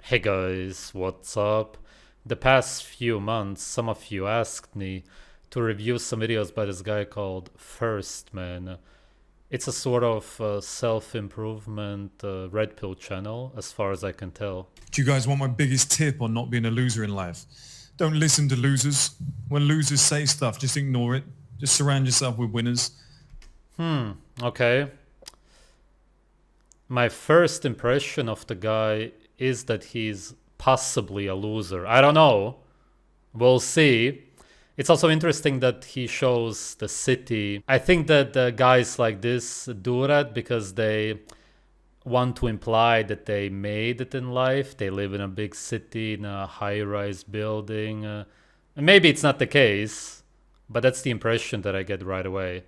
Hey guys, what's up? The past few months, some of you asked me to review some videos by this guy called 1stman. It's a sort of self-improvement red pill channel, as far as I can tell. Do you guys want my biggest tip on not being a loser in life? Don't listen to losers. When losers say stuff, just ignore it. Just surround yourself with winners. Okay. My first impression of the guy is that he's possibly a loser. I don't know. We'll see. It's also interesting that he shows the city. I think that guys like this do that because they want to imply that they made it in life. They live in a big city, in a high-rise building. And maybe it's not the case, but that's the impression that I get right away.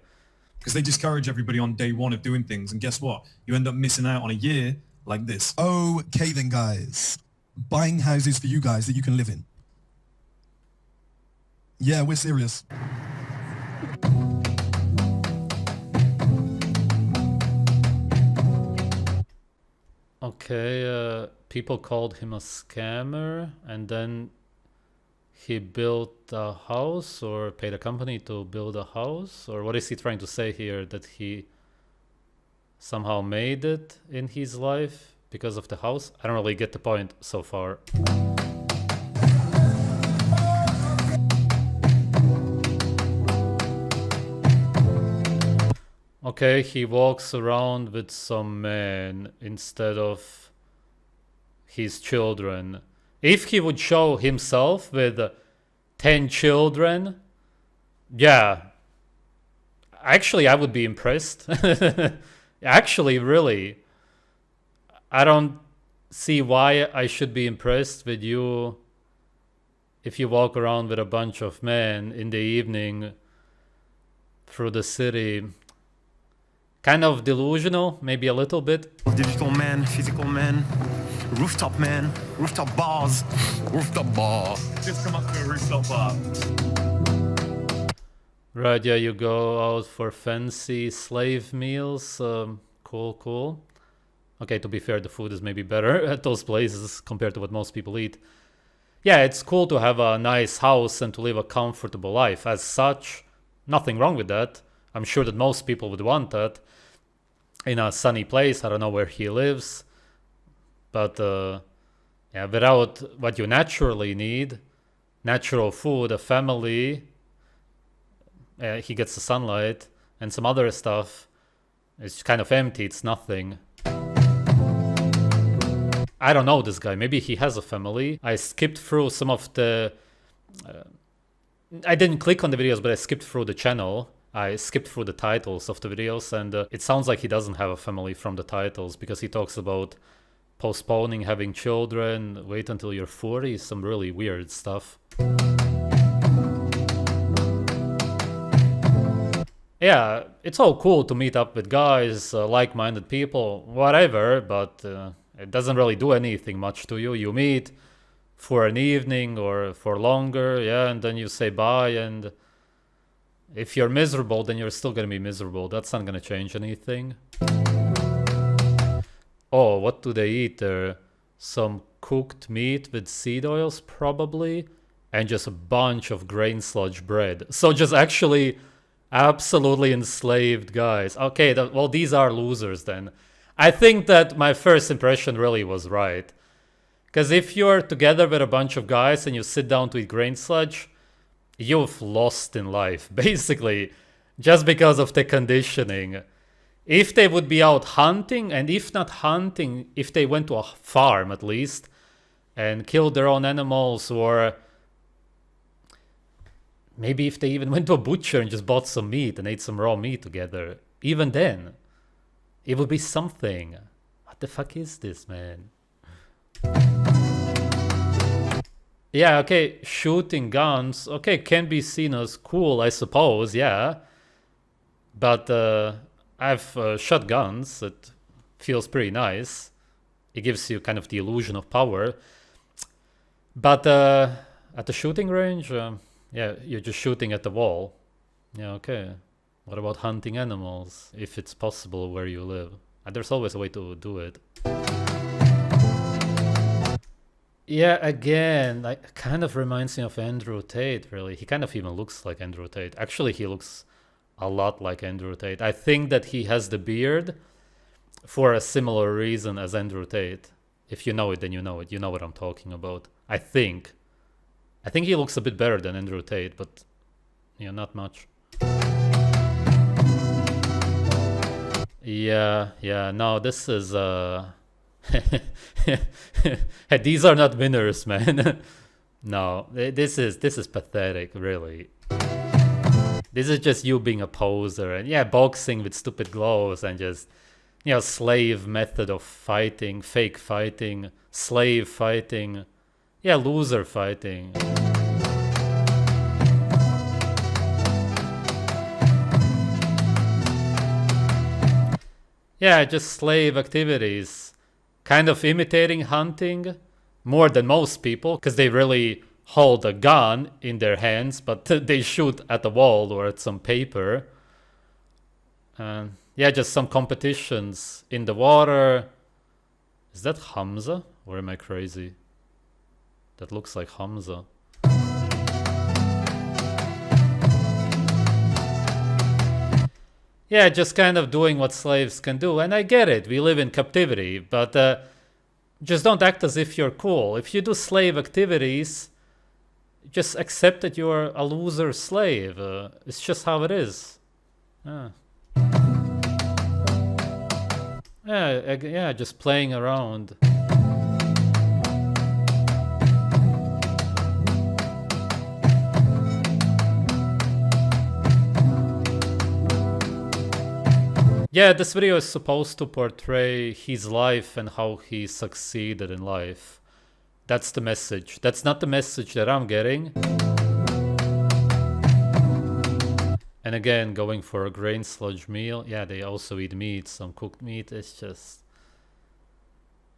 Because they discourage everybody on day one of doing things. And guess what? You end up missing out on a year like this. Okay then, guys. Buying houses for you guys that you can live in. Yeah, we're serious. Okay, people called him a scammer, and then he built a house or paid a company to build a house? Or what is he trying to say here? That he somehow made it in his life because of the house? I don't really get the point so far. Okay, he walks around with some men instead of his children. If he would show himself with 10 children, yeah, actually I would be impressed. Actually, really. I don't see why I should be impressed with you if you walk around with a bunch of men in the evening through the city. Kind of delusional, maybe a little bit. Digital man, physical man, rooftop bars, rooftop bar. Just come up to a rooftop bar. Right, yeah, you go out for fancy slave meals. Cool. Okay, to be fair, the food is maybe better at those places compared to what most people eat. Yeah, it's cool to have a nice house and to live a comfortable life. As such, nothing wrong with that. I'm sure that most people would want that in a sunny place. I don't know where he lives, but yeah, without what you naturally need, natural food, a family, he gets the sunlight and some other stuff. It's kind of empty. It's nothing. I don't know this guy. Maybe he has a family. I skipped through some of the... I didn't click on the videos, but I skipped through the channel. I skipped through the titles of the videos, and it sounds like he doesn't have a family from the titles, because he talks about postponing having children, wait until you're 40, some really weird stuff. Yeah, it's all cool to meet up with guys, like-minded people, whatever, but it doesn't really do anything much to you. You meet for an evening or for longer, yeah, and then you say bye, and if you're miserable, then you're still gonna be miserable. That's not gonna change anything. Oh, what do they eat there? Some cooked meat with seed oils, probably, and just a bunch of grain sludge bread. So just actually absolutely enslaved guys. Okay, well, these are losers then. I think that my first impression really was right. Because if you're together with a bunch of guys and you sit down to eat grain sludge, you've lost in life, basically, just because of the conditioning. If they would be out hunting, and if not hunting, if they went to a farm at least, and killed their own animals, or maybe if they even went to a butcher and just bought some meat and ate some raw meat together, even then, it would be something. What the fuck is this, man? Yeah, okay, shooting guns, okay, can be seen as cool, I suppose, yeah. But I've shot guns, it feels pretty nice. It gives you kind of the illusion of power. But at the shooting range, yeah, you're just shooting at the wall. Yeah, okay. What about hunting animals, if it's possible where you live? There's always a way to do it. Yeah, again, like kind of reminds me of Andrew Tate, really. He kind of even looks like Andrew Tate. Actually, he looks a lot like Andrew Tate. I think that he has the beard for a similar reason as Andrew Tate. If you know it, then you know it. You know what I'm talking about. I think. I think he looks a bit better than Andrew Tate, but yeah, not much. Yeah, no, this is these are not winners, man. No, this is pathetic, really. This is just you being a poser, and yeah, boxing with stupid gloves and just, you know, slave method of fighting, fake fighting, slave fighting, yeah, loser fighting. Yeah, just slave activities. Kind of imitating hunting more than most people, because they really hold a gun in their hands, but they shoot at the wall or at some paper. And yeah, just some competitions in the water. Is that Hamza? Or am I crazy? That looks like Hamza. Yeah, just kind of doing what slaves can do. And I get it, we live in captivity, but just don't act as if you're cool. If you do slave activities, just accept that you're a loser slave. It's just how it is. Yeah, just playing around. Yeah, this video is supposed to portray his life and how he succeeded in life. That's the message. That's not the message that I'm getting. And again, going for a grain sludge meal. Yeah, they also eat meat, some cooked meat. It's just...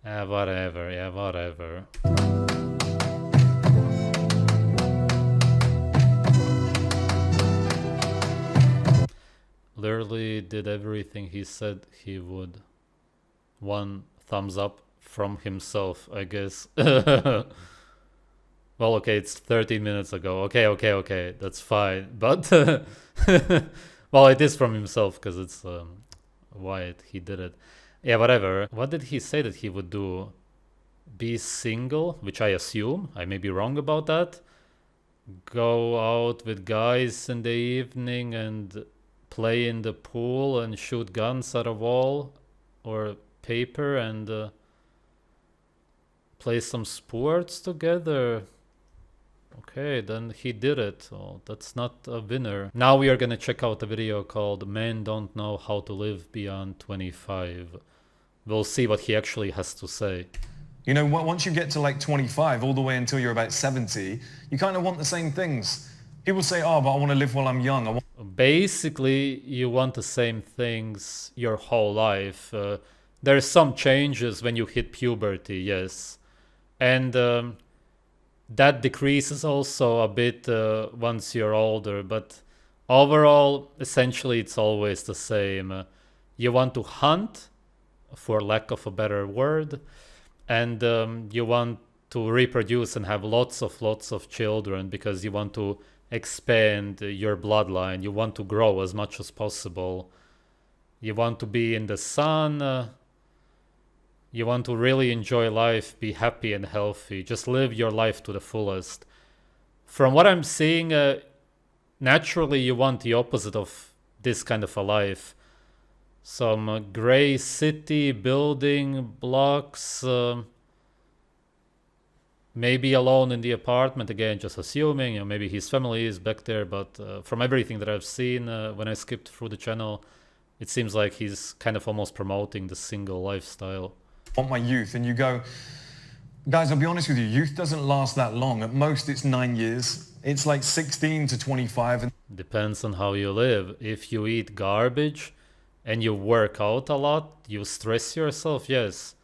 whatever, yeah, whatever. Literally did everything he said he would. 1 thumbs up from himself, I guess. Well, okay, it's 13 minutes ago. Okay, that's fine. But, well, it is from himself because it's why he did it. Yeah, whatever. What did he say that he would do? Be single, which I assume. I may be wrong about that. Go out with guys in the evening and play in the pool and shoot guns at a wall or paper and play some sports together. Okay, then he did it. Oh, that's not a winner. Now we are gonna check out a video called Men Don't Know How to Live Beyond 25. We'll see what he actually has to say. You know, once you get to like 25, all the way until you're about 70, you kind of want the same things. People say, oh, but I want to live while I'm young. Basically, you want the same things your whole life. There's some changes when you hit puberty, yes. And that decreases also a bit once you're older. But overall, essentially, it's always the same. You want to hunt, for lack of a better word. And you want to reproduce and have lots of children because you want to expand your bloodline. You want to grow as much as possible. You want to be in the sun. You want to really enjoy life, be happy and healthy. Just live your life to the fullest. From what I'm seeing, naturally you want the opposite of this kind of a life. Some gray city building blocks, maybe alone in the apartment, again, just assuming, you know, maybe his family is back there, but from everything that I've seen when I skipped through the channel, it seems like he's kind of almost promoting the single lifestyle. I want my youth, and you go, guys, I'll be honest with you, youth doesn't last that long. At most, it's 9 years. It's like 16 to 25. Depends on how you live. If you eat garbage and you work out a lot, you stress yourself, yes.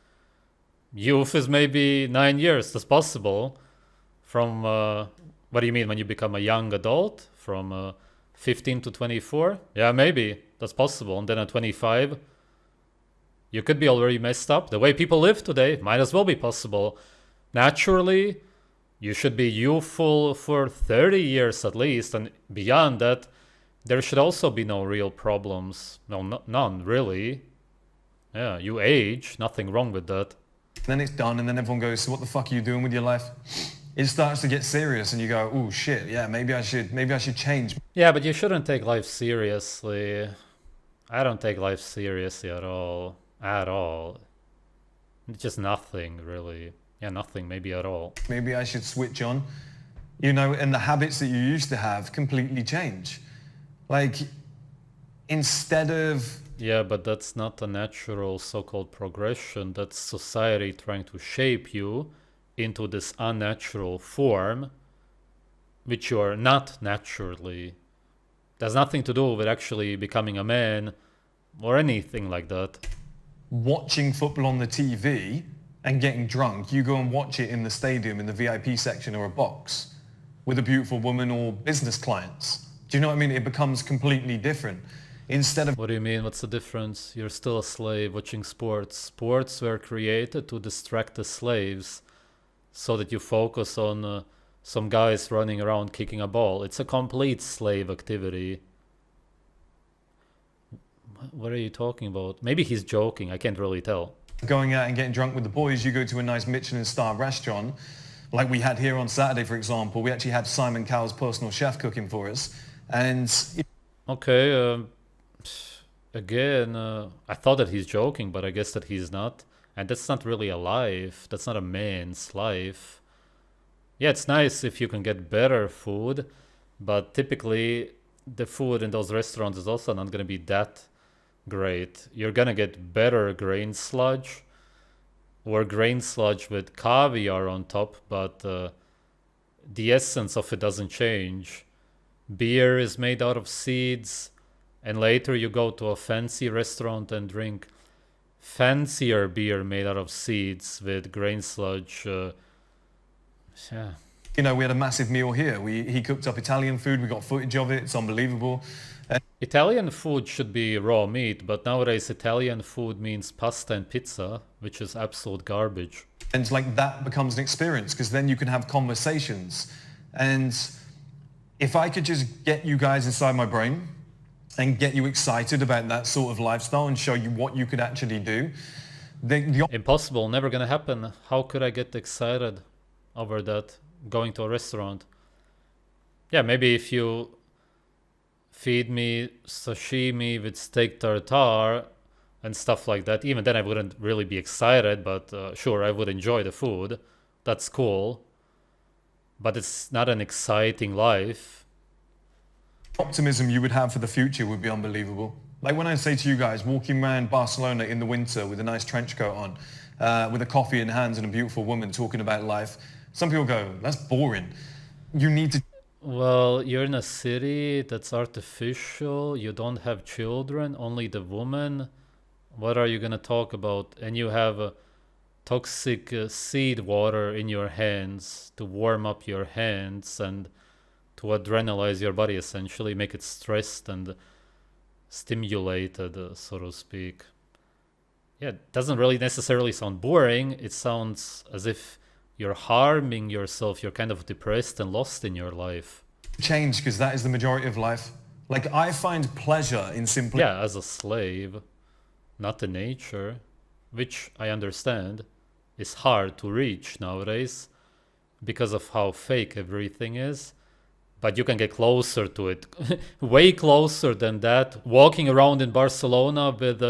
Youth is maybe 9 years. That's possible. From what do you mean when you become a young adult? From 15 to 24? Yeah, maybe that's possible. And then at 25, you could be already messed up. The way people live today might as well be possible. Naturally, you should be youthful for 30 years at least, and beyond that, there should also be no real problems. No, none, really. Yeah, you age, nothing wrong with that. Then it's done, and then everyone goes, so what the fuck are you doing with your life? It starts to get serious, and you go, oh shit, yeah, maybe I should change. Yeah, but you shouldn't take life seriously. I don't take life seriously at all. At all. Just nothing, really. Yeah, nothing, maybe at all. Maybe I should switch on, you know, and the habits that you used to have completely change. Like, instead of... Yeah, but that's not a natural so-called progression. That's society trying to shape you into this unnatural form, which you are not naturally. There's nothing to do with actually becoming a man or anything like that. Watching football on the TV and getting drunk, you go and watch it in the stadium in the VIP section or a box with a beautiful woman or business clients. Do you know what I mean? It becomes completely different. Instead of... What do you mean? What's the difference? You're still a slave watching sports. Sports were created to distract the slaves so that you focus on some guys running around kicking a ball. It's a complete slave activity. What are you talking about? Maybe he's joking. I can't really tell. Going out and getting drunk with the boys, you go to a nice Michelin star restaurant, like we had here on Saturday, for example. We actually had Simon Cowell's personal chef cooking for us. And... Okay, again, I thought that he's joking, but I guess that he's not. And that's not really a life. That's not a man's life. Yeah, it's nice if you can get better food, but typically the food in those restaurants is also not going to be that great. You're going to get better grain sludge or grain sludge with caviar on top, but the essence of it doesn't change. Beer is made out of seeds, and later you go to a fancy restaurant and drink fancier beer made out of seeds with grain sludge. Yeah. You know, we had a massive meal here. He cooked up Italian food. We got footage of it. It's unbelievable. Italian food should be raw meat, but nowadays Italian food means pasta and pizza, which is absolute garbage. And like that becomes an experience because then you can have conversations. And if I could just get you guys inside my brain and get you excited about that sort of lifestyle and show you what you could actually do. Impossible, never gonna happen. How could I get excited over that, going to a restaurant? Yeah, maybe if you feed me sashimi with steak tartare and stuff like that, even then I wouldn't really be excited, but sure, I would enjoy the food. That's cool. But it's not an exciting life. Optimism you would have for the future would be unbelievable. Like when I say to you guys, walking around Barcelona in the winter with a nice trench coat on, with a coffee in hands and a beautiful woman talking about life, some people go, that's boring. You need to... Well, you're in a city that's artificial, you don't have children, only the woman. What are you gonna talk about? And you have a toxic seed water in your hands to warm up your hands and to adrenalize your body, essentially, make it stressed and stimulated, so to speak. Yeah, it doesn't really necessarily sound boring. It sounds as if you're harming yourself. You're kind of depressed and lost in your life. Change, because that is the majority of life. Like, I find pleasure in simply... Yeah, as a slave, not in nature, which I understand is hard to reach nowadays because of how fake everything is. But you can get closer to it, way closer than that. Walking around in Barcelona with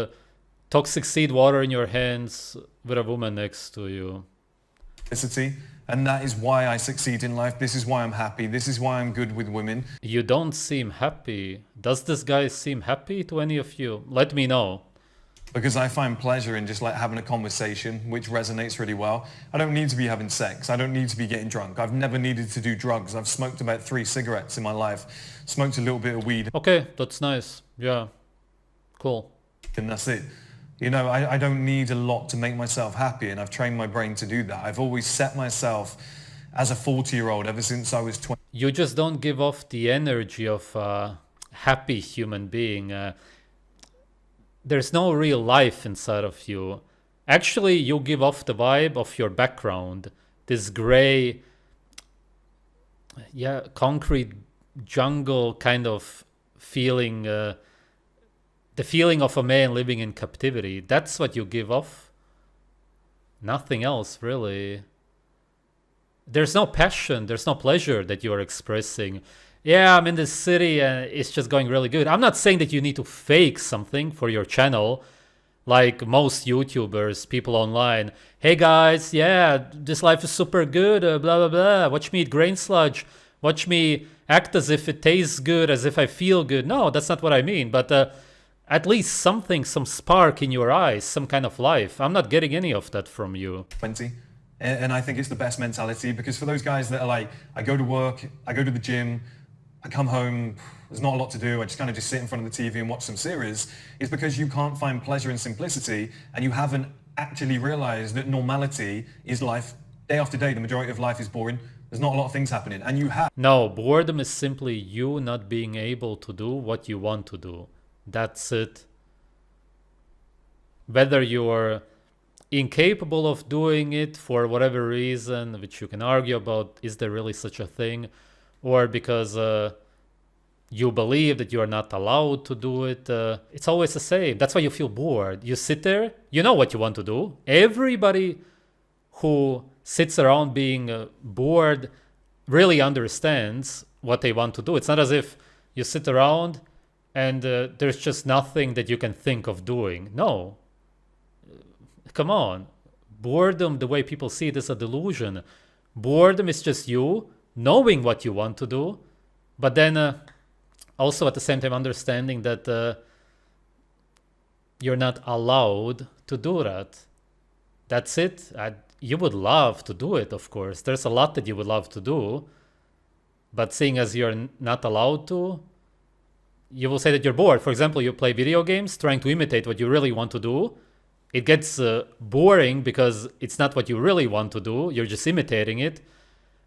toxic seed water in your hands with a woman next to you. And that is why I succeed in life. This is why I'm happy. This is why I'm good with women. You don't seem happy. Does this guy seem happy to any of you? Let me know. Because I find pleasure in just like having a conversation, which resonates really well. I don't need to be having sex. I don't need to be getting drunk. I've never needed to do drugs. I've smoked about 3 cigarettes in my life, smoked a little bit of weed. Okay, that's nice. Yeah, cool. And that's it. You know, I don't need a lot to make myself happy, and I've trained my brain to do that. I've always set myself as a 40-year-old ever since I was 20. You just don't give off the energy of a happy human being. There's no real life inside of you. Actually, you give off the vibe of your background. this gray, concrete jungle kind of feeling, the feeling of a man living in captivity. That's what you give off. Nothing else, really. There's no passion, there's no pleasure that you're expressing. Yeah, I'm in this city and it's just going really good. I'm not saying that you need to fake something for your channel, like most YouTubers, people online. Hey guys, yeah, this life is super good, blah, blah, blah. Watch me eat grain sludge. Watch me act as if it tastes good, as if I feel good. No, that's not what I mean. But at least something, some spark in your eyes, some kind of life. I'm not getting any of that from you. 20. And I think it's the best mentality, because for those guys that are like, I go to work, I go to the gym, I come home, there's not a lot to do, I just kind of just sit in front of the TV and watch some series, is because you can't find pleasure in simplicity, and you haven't actually realized that normality is life. Day after day, the majority of life is boring. There's not a lot of things happening, and you have... No, boredom is simply you not being able to do what you want to do. That's it. Whether you're incapable of doing it for whatever reason, which you can argue about, is there really such a thing, or because you believe that you are not allowed to do it, it's always the same. That's why you feel bored. You sit there, you know what you want to do. Everybody who sits around being bored really understands what they want to do. It's not as if you sit around and there's just nothing that you can think of doing. No. Come on. Boredom, the way people see it, is a delusion. Boredom is just you knowing what you want to do, but then also at the same time understanding that you're not allowed to do that. That's it. You would love to do it, of course. There's a lot that you would love to do, but seeing as you're not allowed to, you will say that you're bored. For example, you play video games trying to imitate what you really want to do. It gets boring because it's not what you really want to do. You're just imitating it.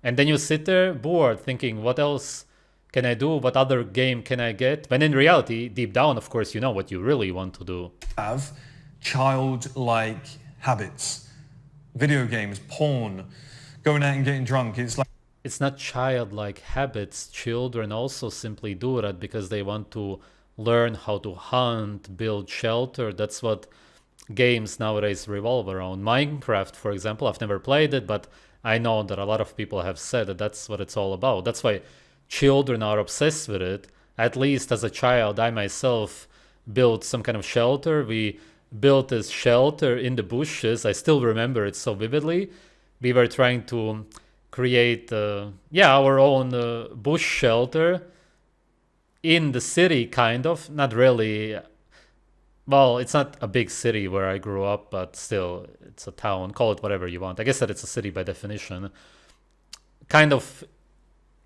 And then you sit there bored thinking, what else can I do? What other game can I get? When in reality, deep down, of course, you know what you really want to do. Have childlike habits. Video games, porn, going out and getting drunk. It's not childlike habits. Children also simply do that because they want to learn how to hunt, build shelter. That's what games nowadays revolve around. Minecraft, for example, I've never played it, but I know that a lot of people have said that that's what it's all about. That's why children are obsessed with it. At least as a child, I myself built some kind of shelter. We built this shelter in the bushes. I still remember it so vividly. We were trying to create our own bush shelter in the city, kind of. Not really. Well, it's not a big city where I grew up, but still, it's a town. Call it whatever you want. I guess that it's a city by definition. Kind of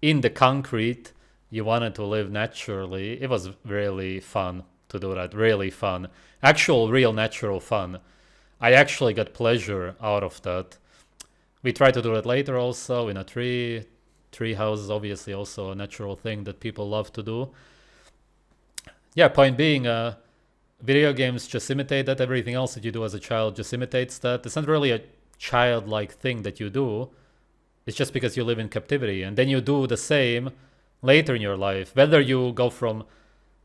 in the concrete. You wanted to live naturally. It was really fun to do that. Really fun. Actual, real, natural fun. I actually got pleasure out of that. We tried to do that later also in a tree. Tree house is obviously also a natural thing that people love to do. Yeah, point being, video games just imitate that. Everything else that you do as a child just imitates that. It's not really a childlike thing that you do. It's just because you live in captivity. And then you do the same later in your life. Whether you go from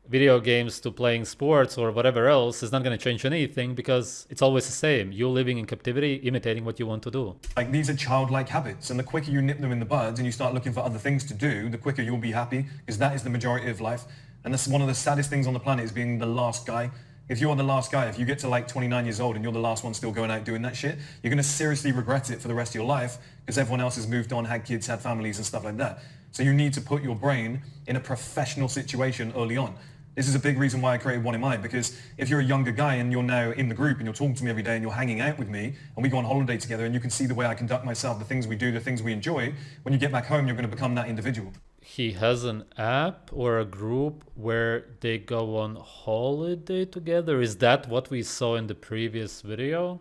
video games to playing sports or whatever else is not going to change anything, because it's always the same. You living in captivity, imitating what you want to do. Like, these are childlike habits, and the quicker you nip them in the bud and you start looking for other things to do, the quicker you'll be happy, because that is the majority of life. And that's one of the saddest things on the planet, is being the last guy. If you're the last guy, if you get to like 29 years old and you're the last one still going out doing that shit, you're going to seriously regret it for the rest of your life, because everyone else has moved on, had kids, had families and stuff like that. So you need to put your brain in a professional situation early on. This is a big reason why I created 1stman, because if you're a younger guy and you're now in the group and you're talking to me every day and you're hanging out with me and we go on holiday together and you can see the way I conduct myself, the things we do, the things we enjoy, when you get back home, you're going to become that individual. He has an app or a group where they go on holiday together. Is that what we saw in the previous video?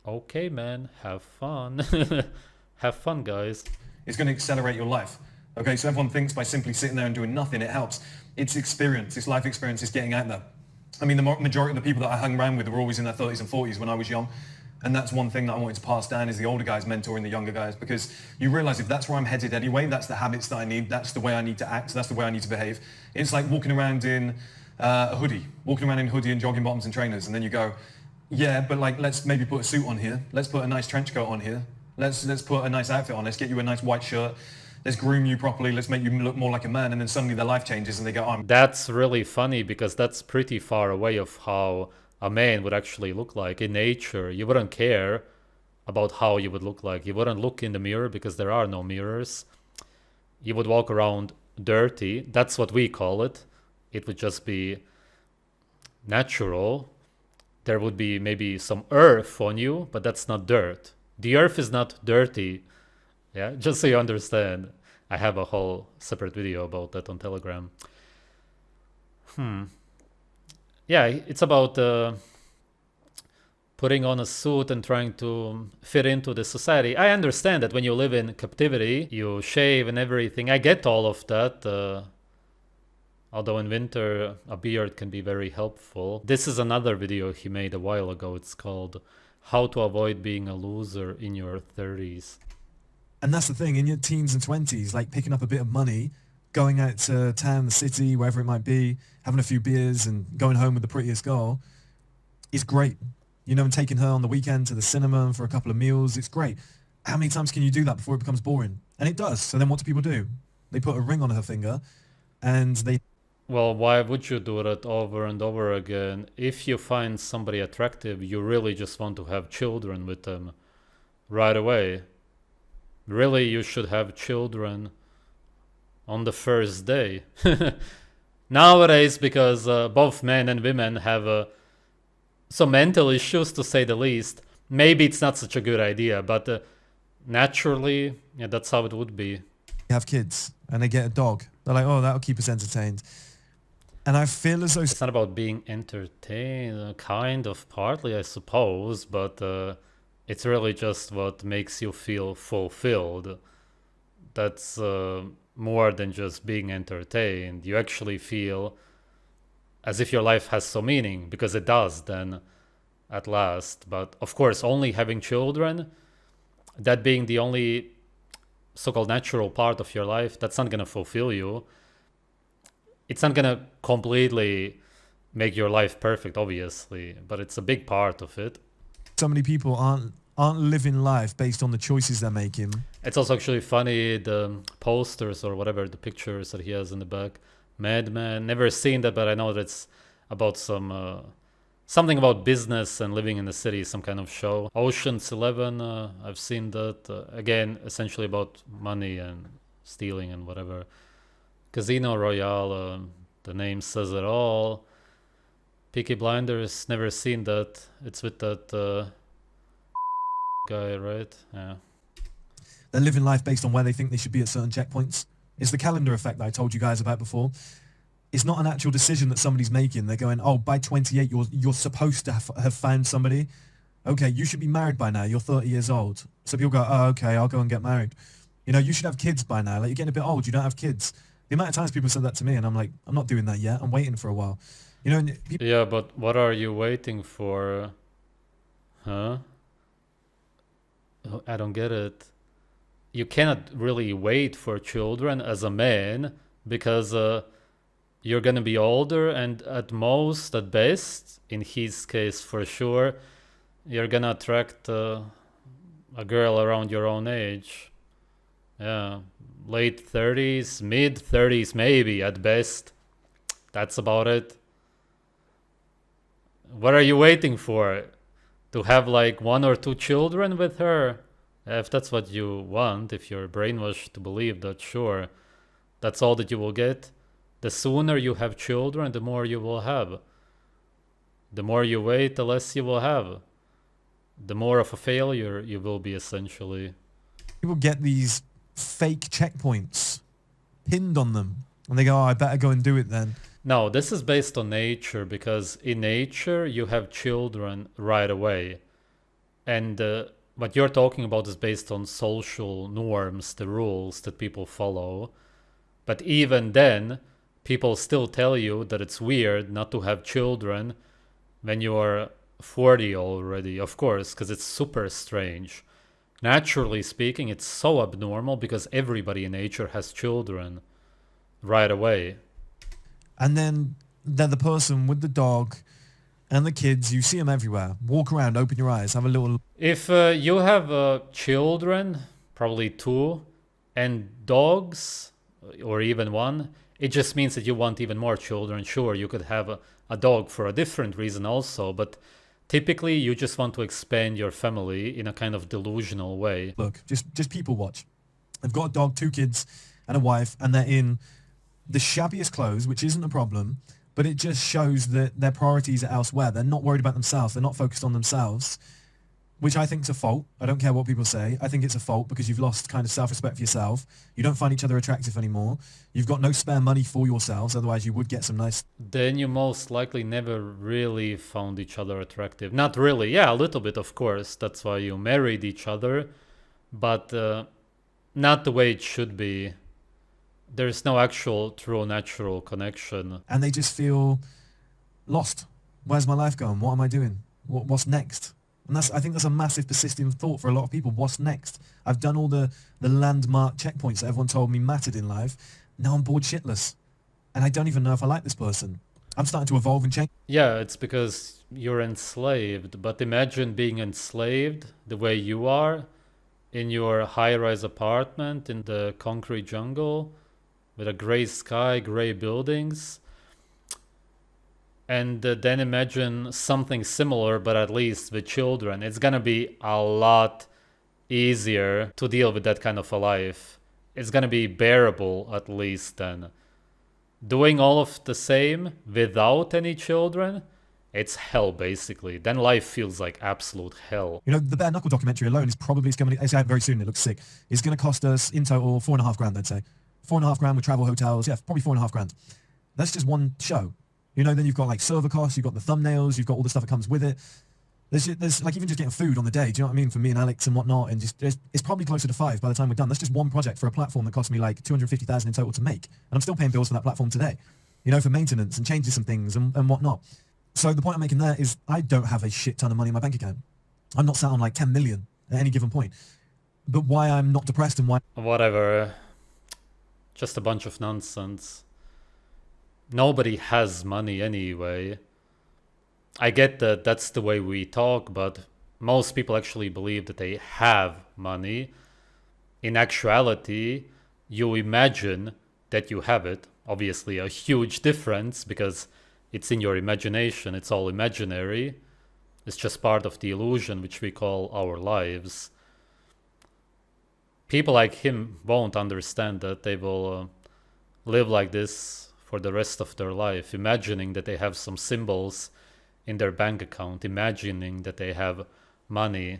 Okay, man, have fun. Have fun, guys. It's going to accelerate your life. Okay, so everyone thinks by simply sitting there and doing nothing, it helps. It's experience, it's life experience, it's getting out there. I mean, the majority of the people that I hung around with were always in their 30s and 40s when I was young. And that's one thing that I wanted to pass down is the older guys mentoring the younger guys, because you realize if that's where I'm headed anyway, that's the habits that I need, that's the way I need to act, that's the way I need to behave. It's like walking around in a hoodie, and jogging bottoms and trainers, and then you go, yeah, but like, let's maybe put a suit on here, let's put a nice trench coat on here, let's put a nice outfit on, let's get you a nice white shirt, let's groom you properly, let's make you look more like a man, and then suddenly their life changes and they go, oh, That's really funny because that's pretty far away of how a man would actually look like. In nature, you wouldn't care about how you would look like. You wouldn't look in the mirror because there are no mirrors. You would walk around dirty. That's what we call it. It would just be natural. There would be maybe some earth on you, but that's not dirt. The earth is not dirty. Yeah, just so you understand. I have a whole separate video about that on Telegram. Yeah, it's about putting on a suit and trying to fit into the society. I understand that when you live in captivity, you shave and everything. I get all of that. Although in winter, a beard can be very helpful. This is another video he made a while ago. It's called How to Avoid Being a Loser in Your 30s. And that's the thing, in your teens and 20s, like picking up a bit of money, going out to town, the city, wherever it might be, having a few beers and going home with the prettiest girl is great. You know, and taking her on the weekend to the cinema for a couple of meals, it's great. How many times can you do that before it becomes boring? And it does. So then what do people do? They put a ring on her finger and they... Well, why would you do that over and over again? If you find somebody attractive, you really just want to have children with them right away. Really, you should have children on the first day. Nowadays, because both men and women have some mental issues, to say the least, maybe it's not such a good idea, but naturally, yeah, that's how it would be. have kids and they get a dog. They're like, oh, that'll keep us entertained. And I feel as though... It's not about being entertained, kind of, partly, I suppose, but it's really just what makes you feel fulfilled. That's more than just being entertained. You actually feel as if your life has some meaning, because it does then at last. But of course, only having children, that being the only so-called natural part of your life, that's not going to fulfill you. It's not going to completely make your life perfect, obviously, but it's a big part of it. So many people aren't living life based on the choices they're making. It's also actually funny, the posters or whatever, the pictures that he has in the back. Madman, never seen that, but I know that it's about some something about business and living in the city, some kind of show. Ocean's 11, I've seen that. Again, essentially about money and stealing and whatever. Casino Royale, the name says it all. Peaky Blinders, never seen that. It's with that guy, right? Yeah. They're living life based on where they think they should be at certain checkpoints. It's the calendar effect that I told you guys about before. It's not an actual decision that somebody's making. They're going, oh, by 28, you're supposed to have found somebody. Okay, you should be married by now. You're 30 years old. So people go, oh, okay, I'll go and get married. You know, you should have kids by now. Like, you're getting a bit old. You don't have kids. The amount of times people said that to me, and I'm like, I'm not doing that yet. I'm waiting for a while. You know, and people... Yeah, but what are you waiting for? Huh? I don't get it. You cannot really wait for children as a man, because you're gonna be older, and at most, at best, in his case for sure, you're gonna attract a girl around your own age. Yeah, late 30s, mid 30s maybe at best. That's about it. What are you waiting for? To have like 1 or 2 children with her? If that's what you want, if you're brainwashed to believe that, sure, that's all that you will get. The sooner you have children, the more you will have. The more you wait, the less you will have. The more of a failure you will be, essentially. People get these fake checkpoints pinned on them, and they go, oh, I better go and do it then. No, this is based on nature, because in nature you have children right away. And what you're talking about is based on social norms, the rules that people follow. But even then, people still tell you that it's weird not to have children when you are 40 already, of course, because it's super strange. Naturally speaking, it's so abnormal because everybody in nature has children right away. And then they're the person with the dog and the kids. You see them everywhere. Walk around, open your eyes, have a little... If you have children, probably 2, and dogs, or even 1, it just means that you want even more children. Sure, you could have a dog for a different reason also, but typically you just want to expand your family in a kind of delusional way. Look, just people watch. They've got a dog, 2 kids, and a wife, and they're in the shabbiest clothes, which isn't a problem, but it just shows that their priorities are elsewhere. They're not worried about themselves. They're not focused on themselves, which I think is a fault. I don't care what people say. I think it's a fault because you've lost kind of self-respect for yourself. You don't find each other attractive anymore. You've got no spare money for yourselves. Otherwise, you would get some nice... Then you most likely never really found each other attractive. Not really. Yeah, a little bit, of course. That's why you married each other. But not the way it should be. There's no actual true natural connection. And they just feel lost. Where's my life going? What am I doing? What's next? And I think that's a massive persisting thought for a lot of people. What's next? I've done all the landmark checkpoints that everyone told me mattered in life. Now I'm bored shitless. And I don't even know if I like this person. I'm starting to evolve and change. Yeah, it's because you're enslaved. But imagine being enslaved the way you are in your high-rise apartment in the concrete jungle with a gray sky, gray buildings. And then imagine something similar, but at least with children. It's gonna be a lot easier to deal with that kind of a life. It's gonna be bearable, at least then. Doing all of the same without any children, it's hell, basically. Then life feels like absolute hell. You know, the Bare Knuckle documentary alone is probably, it's out very soon, it looks sick. It's going to cost us in total $4,500, I'd say. $4,500 with travel, hotels, yeah, probably $4,500. That's just one show. You know, then you've got like server costs, you've got the thumbnails, you've got all the stuff that comes with it. There's like even just getting food on the day, do you know what I mean, for me and Alex and whatnot, and just it's probably closer to 5 by the time we're done. That's just one project for a platform that cost me like $250,000 in total to make, and I'm still paying bills for that platform today, you know, for maintenance and changes some things and whatnot. So the point I'm making there is I don't have a shit ton of money in my bank account. I'm not sat on like 10 million at any given point. But why I'm not depressed and why... Whatever. Just a bunch of nonsense. Nobody has money anyway. I get that that's the way we talk, but most people actually believe that they have money. In actuality, you imagine that you have it. Obviously, a huge difference because it's in your imagination. It's all imaginary. It's just part of the illusion which we call our lives. People like him won't understand that. They will live like this for the rest of their life, imagining that they have some symbols in their bank account, imagining that they have money.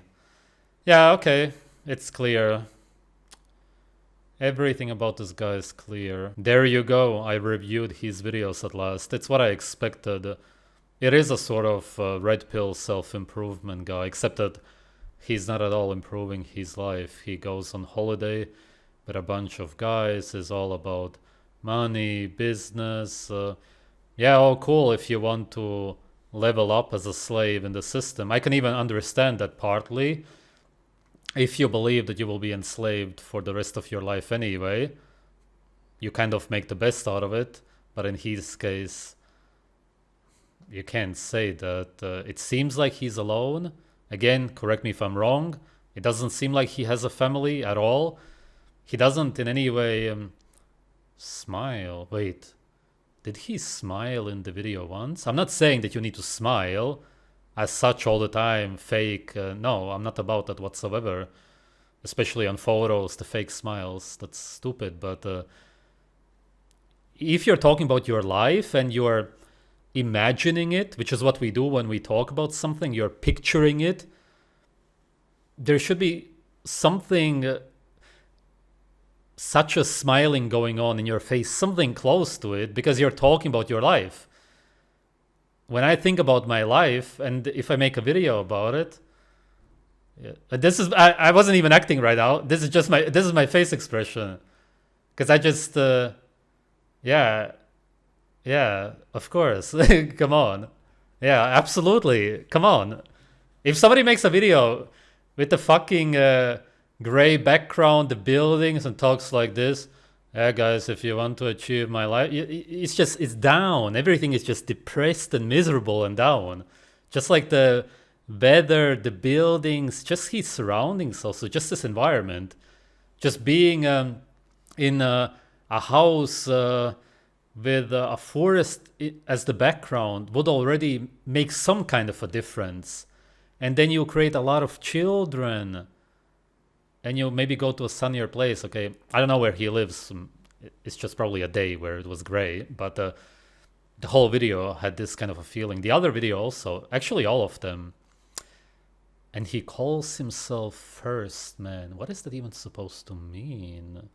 Yeah, okay, it's clear. Everything about this guy is clear. There you go, I reviewed his videos at last. It's what I expected. It is a sort of red pill self-improvement guy, except that he's not at all improving his life. He goes on holiday with a bunch of guys, is all about money, business. Yeah, oh cool if you want to level up as a slave in the system. I can even understand that partly. If you believe that you will be enslaved for the rest of your life anyway, you kind of make the best out of it. But in his case, you can't say that. It seems like he's alone. Again, correct me if I'm wrong. It doesn't seem like he has a family at all. He doesn't in any way smile. Wait, did he smile in the video once? I'm not saying that you need to smile as such all the time, fake. No, I'm not about that whatsoever. Especially on photos, the fake smiles. That's stupid. But if you're talking about your life and you're imagining it, which is what we do when we talk about something, you're picturing it, there should be something, such a smiling going on in your face, something close to it, because you're talking about your life. When I think about my life, and if I make a video about it, this is, I wasn't even acting right now. This is my face expression. Because I just, yeah, of course. Come on. Yeah, absolutely. Come on. If somebody makes a video with the fucking gray background, the buildings, and talks like this, yeah, guys, if you want to achieve my life, it's down. Everything is just depressed and miserable and down. Just like the weather, the buildings, just his surroundings also, just this environment. Just being in a house with a forest as the background would already make some kind of a difference. And then you create a lot of children and you maybe go to a sunnier place. Okay, I don't know where he lives. It's just probably a day where it was gray, but the whole video had this kind of a feeling. The other video also, actually all of them. And he calls himself 1stman. What is that even supposed to mean?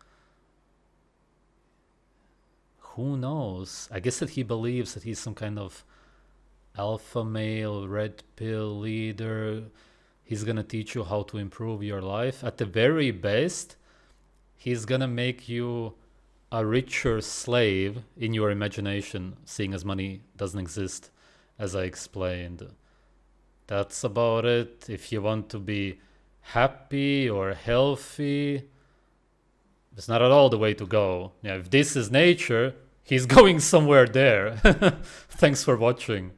Who knows? I guess that he believes that he's some kind of alpha male, red pill leader. He's gonna teach you how to improve your life. At the very best, he's gonna make you a richer slave in your imagination, seeing as money doesn't exist, as I explained. That's about it. If you want to be happy or healthy, it's not at all the way to go. Yeah, if this is nature, he's going somewhere there. Thanks for watching.